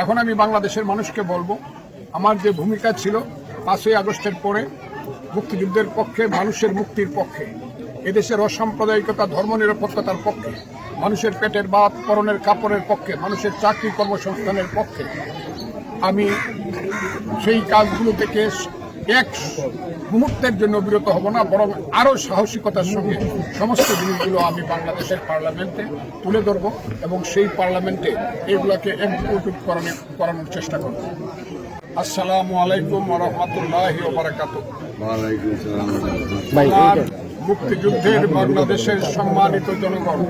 এখন আমি বাংলাদেশের মানুষকে বলবো, আমার যে ভূমিকা ছিল 5ই আগস্টের পরে মুক্তিযুদ্ধের পক্ষে, মানুষের মুক্তির পক্ষে, এদেশের অসাম্প্রদায়িকতা, ধর্মনিরপেক্ষতার পক্ষে, মানুষের পেটের ভাত, পরনের কাপড়ের পক্ষে, মানুষের চাকরি কর্মসংস্থানের পক্ষে, আমি সেই কাজগুলো থেকে এক মুহূর্তের জন্য বিরত হব না, বরং আরও সাহসিকতার সঙ্গে সমস্ত জিনিসগুলো আমি বাংলাদেশের পার্লামেন্টে তুলে ধরব এবং সেই পার্লামেন্টে এগুলোকে এক্সিকিউটিভ করানোর চেষ্টা করব। আসসালামু আলাইকুম ওয়া রাহমাতুল্লাহি ওয়া বারাকাতুহু। মুক্তিযুদ্ধের বাংলাদেশের সম্মানিত জনগণ,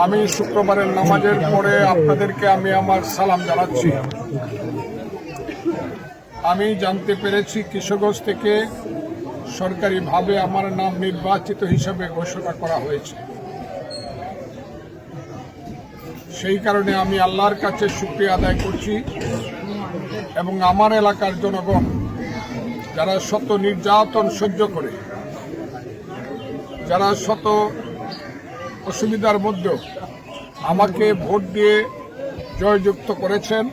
আমি শুক্রবারের নামাজের পরে আপনাদেরকে আমি আমার সালাম জানাচ্ছি। আমি জানতে পেরেছি কিশোরগঞ্জ থেকে সরকারিভাবে আমার নাম নির্বাচিত হিসেবে ঘোষণা করা হয়েছে। সেই কারণে আমি আল্লাহর কাছে শুকরিয়া আদায় করছি এবং আমার এলাকার জনগণ যারা শত নির্যাতন সহ্য করে, যারা শত অসুবিধার মধ্যেও আমাকে ভোট দিয়ে জয়যুক্ত করেছেন,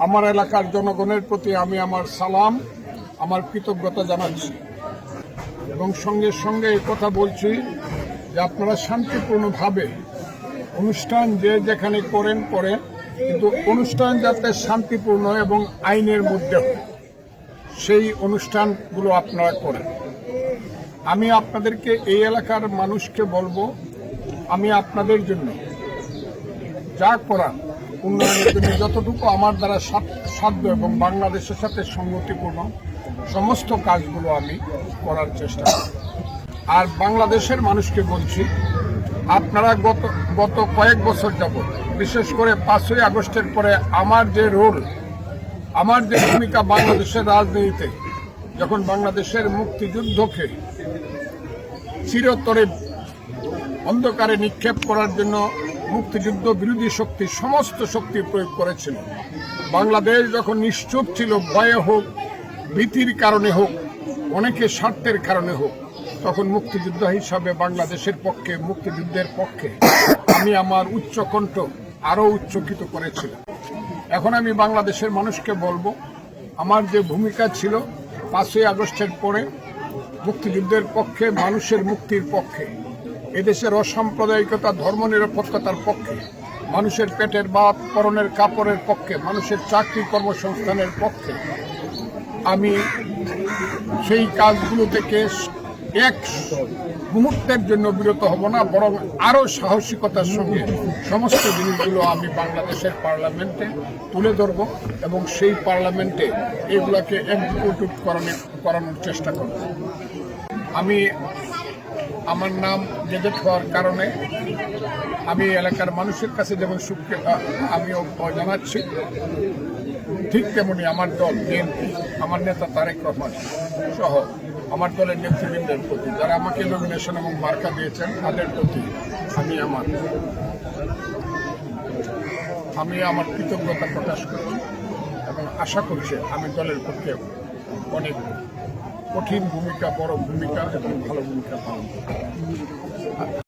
আমার এলাকার জনগণের প্রতি আমি আমার সালাম, আমার কৃতজ্ঞতা জানাচ্ছি এবং সঙ্গে সঙ্গে এই কথা বলছি যে আপনারা শান্তিপূর্ণভাবে অনুষ্ঠান যে যেখানে করেন, কিন্তু অনুষ্ঠান যাতে শান্তিপূর্ণ এবং আইনের মধ্যে হয় সেই অনুষ্ঠানগুলো আপনারা করেন। আমি আপনাদেরকে, এই এলাকার মানুষকে বলবো, আমি আপনাদের জন্য যা করার, উন্নয়নের জন্য যতটুকু আমার দ্বারা সাধ্য এবং বাংলাদেশের সাথে সংগতিপূর্ণ সমস্ত কাজগুলো আমি করার চেষ্টা করি। আর বাংলাদেশের মানুষকে বলছি, আপনারা গত কয়েক বছর যাবত, বিশেষ করে 5ই আগস্টের পরে আমার যে রোল, আমার যে ভূমিকা বাংলাদেশের রাজনীতিতে, যখন বাংলাদেশের মুক্তিযুদ্ধকে চিরতরে অন্ধকারে নিক্ষেপ করার জন্য মুক্তিযুদ্ধ বিরোধী শক্তি সমস্ত শক্তি প্রয়োগ করেছিল, বাংলাদেশ যখন নিশ্চুপ ছিল, ভয়ে হোক, ভীতির কারণে হোক, অনেকের স্বার্থের কারণে হোক, তখন মুক্তিযুদ্ধ হিসাবে বাংলাদেশের পক্ষে, মুক্তিযুদ্ধের পক্ষে আমি আমার উচ্চকণ্ঠ আরও উচ্চকিত করেছিলাম। এখন আমি বাংলাদেশের মানুষকে বলবো, আমার যে ভূমিকা ছিল 5ই আগস্টের পরে মুক্তিযুদ্ধের পক্ষে, মানুষের মুক্তির পক্ষে, এদেশের অসাম্প্রদায়িকতা, ধর্মনিরপেক্ষতার পক্ষে, মানুষের পেটের ভাত, পরনের কাপড়ের পক্ষে, মানুষের চাকরি কর্মসংস্থানের পক্ষে, আমি সেই কাজগুলো থেকে এক মুহূর্তের জন্য বিরত হব না, বরং আরও সাহসিকতার সঙ্গে সমস্ত জিনিসগুলো আমি বাংলাদেশের পার্লামেন্টে তুলে ধরব এবং সেই পার্লামেন্টে এগুলোকে এক্সিকিউটিভ করানোর চেষ্টা করব। আমি আমার নাম গেজেট হওয়ার কারণে আমি এলাকার মানুষের কাছে যেমন শুকরিয়া আমিও জানাচ্ছি, ঠিক তেমনি আমার দল বিএনপি, আমার নেতা তারেক রহমান সহ আমার দলের নেতৃবৃন্দের প্রতি, যারা আমাকে নমিনেশন এবং মার্কা দিয়েছেন, তাদের প্রতি আমি আমার কৃতজ্ঞতা প্রকাশ করছি এবং আশা করছি আমি দলের পক্ষে অনেক কঠিন ভূমিকা, বড় ভূমিকা এবং ভালো ভূমিকা পালন করব।